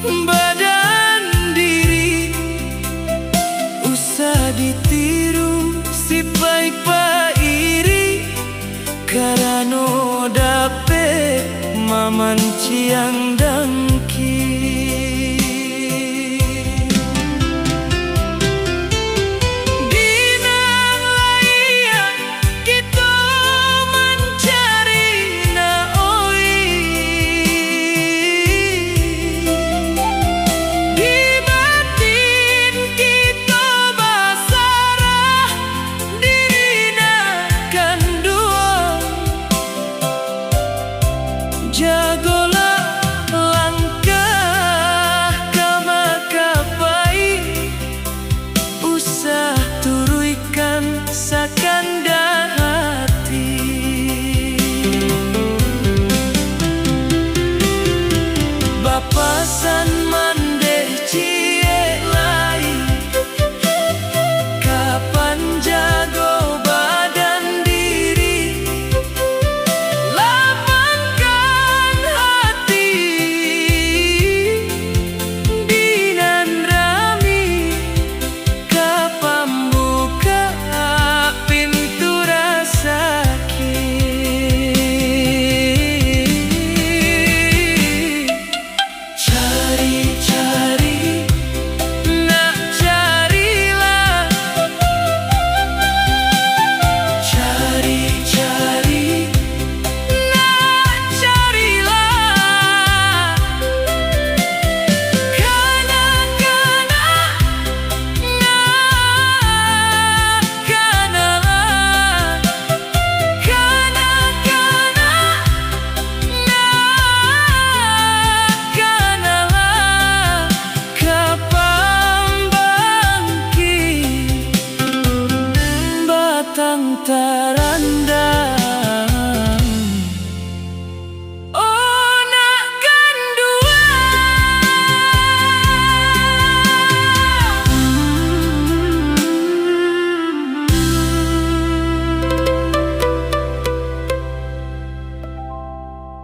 badan diri, usah ditiru si baik iri, karano dape mamanciang dangki. Jagolah langkah kama kapai, usah turuikan sakanda hati. Bapasan mandeh cie lai, kapan jago badan diri, lapangkan hati dinan rami, kapan buka pintu rasaki. Cari-cari nak carilah, cari-cari nak carilah, kanak-kanak nak kanalah, kanak-kanak nak kanalah, kapan bangkit batang taranda.